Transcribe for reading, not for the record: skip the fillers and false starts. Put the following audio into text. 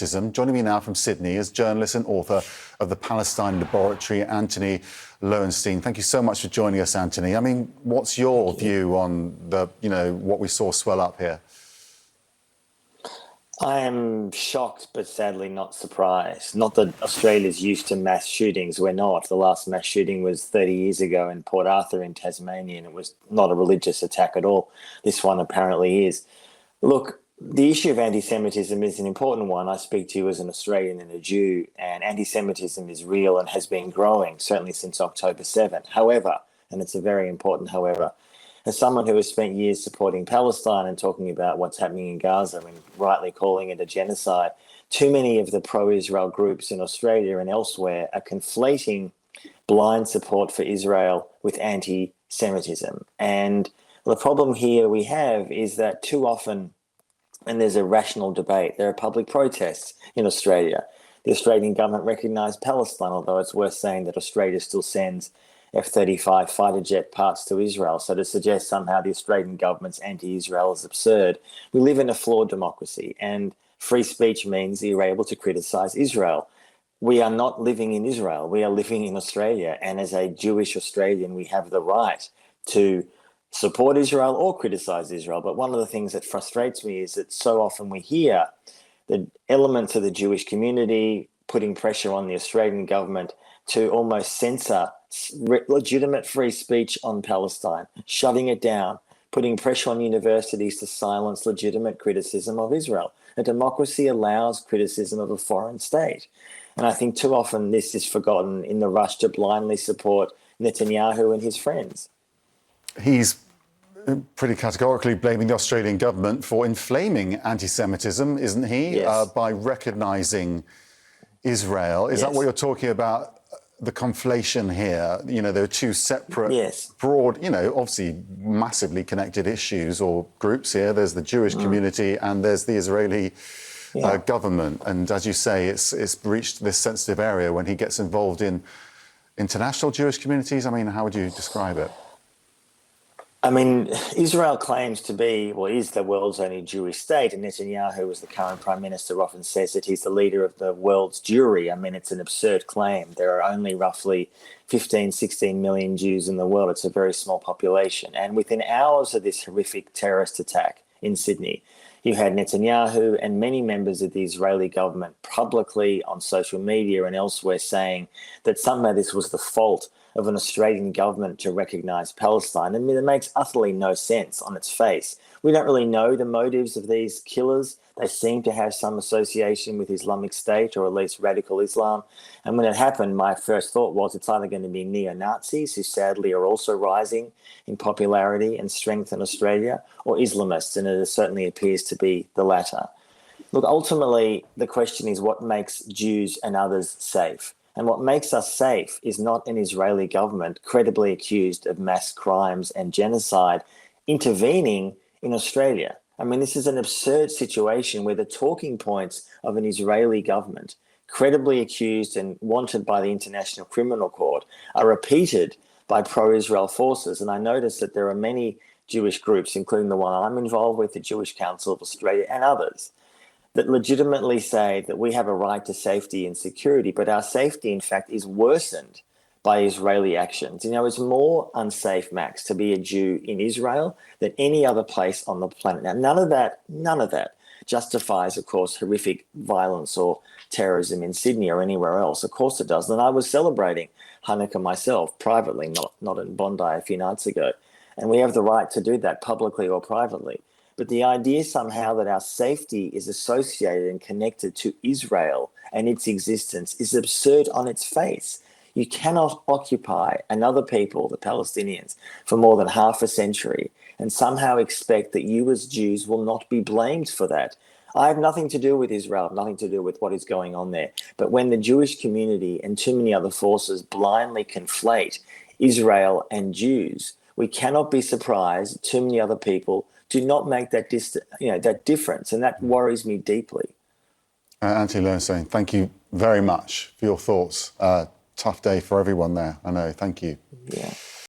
anti-Semitism. Joining me now from Sydney is journalist and author of The Palestine Laboratory, Antony Loewenstein. Thank you so much for joining us, Antony. I mean, what's your view on what we saw swell up here? I am shocked, but sadly not surprised. Not that Australia's used to mass shootings. We're not. The last mass shooting was 30 years ago in Port Arthur in Tasmania, and it was not a religious attack at all. This one apparently is. Look, the issue of anti-Semitism is an important one. I speak to you as an Australian and a Jew, and anti-Semitism is real and has been growing, certainly since October 7. However, and it's a very important however, as someone who has spent years supporting Palestine and talking about what's happening in Gaza and rightly calling it a genocide, too many of the pro-Israel groups in Australia and elsewhere are conflating blind support for Israel with anti-Semitism. And the problem here we have is that too often, and there's a rational debate, there are public protests in Australia. The Australian government recognised Palestine, although it's worth saying that Australia still sends F-35 fighter jet parts to Israel. So to suggest somehow the Australian government's anti-Israel is absurd. We live in a flawed democracy, and free speech means that you're able to criticise Israel. We are not living in Israel. We are living in Australia. And as a Jewish Australian, we have the right to support Israel or criticise Israel. But one of the things that frustrates me is that so often we hear the elements of the Jewish community putting pressure on the Australian government to almost censor legitimate free speech on Palestine, shutting it down, putting pressure on universities to silence legitimate criticism of Israel. A democracy allows criticism of a foreign state. And I think too often this is forgotten in the rush to blindly support Netanyahu and his friends. He's pretty categorically blaming the Australian government for inflaming anti-Semitism, isn't he? Yes. By recognising Israel. Is Yes. that what you're talking about? The conflation here, there are two separate, broad, obviously massively connected issues or groups here. There's the Jewish community and there's the Israeli government. And as you say, it's reached this sensitive area when he gets involved in international Jewish communities. I mean, how would you describe it? I mean, Israel claims to be, is the world's only Jewish state, and Netanyahu, as the current prime minister, often says that he's the leader of the world's Jewry. I mean, it's an absurd claim. There are only roughly 15, 16 million Jews in the world. It's a very small population. And within hours of this horrific terrorist attack in Sydney, you had Netanyahu and many members of the Israeli government publicly on social media and elsewhere saying that somehow this was the fault of an Australian government to recognise Palestine. I mean, it makes utterly no sense on its face. We don't really know the motives of these killers. They seem to have some association with Islamic State or at least radical Islam. And when it happened, my first thought was it's either going to be neo-Nazis, who sadly are also rising in popularity and strength in Australia, or Islamists, and it certainly appears to be the latter. Look, ultimately, the question is what makes Jews and others safe? And what makes us safe is not an Israeli government credibly accused of mass crimes and genocide intervening in Australia. I mean, this is an absurd situation where the talking points of an Israeli government, credibly accused and wanted by the International Criminal Court, are repeated by pro-Israel forces. And I notice that there are many Jewish groups, including the one I'm involved with, the Jewish Council of Australia, and others, that legitimately say that we have a right to safety and security, but our safety, in fact, is worsened by Israeli actions. It's more unsafe, Max, to be a Jew in Israel than any other place on the planet. Now, none of that justifies, of course, horrific violence or terrorism in Sydney or anywhere else. Of course it does. And I was celebrating Hanukkah myself privately, not in Bondi a few nights ago. And we have the right to do that publicly or privately. But the idea somehow that our safety is associated and connected to Israel and its existence is absurd on its face. You cannot occupy another people, the Palestinians, for more than half a century and somehow expect that you as Jews will not be blamed for that. I have nothing to do with Israel, nothing to do with what is going on there. But when the Jewish community and too many other forces blindly conflate Israel and Jews, we cannot be surprised that too many other people do not make that difference, and that worries me deeply. Antony Loewenstein, thank you very much for your thoughts. Tough day for everyone there, I know. Thank you. Yeah.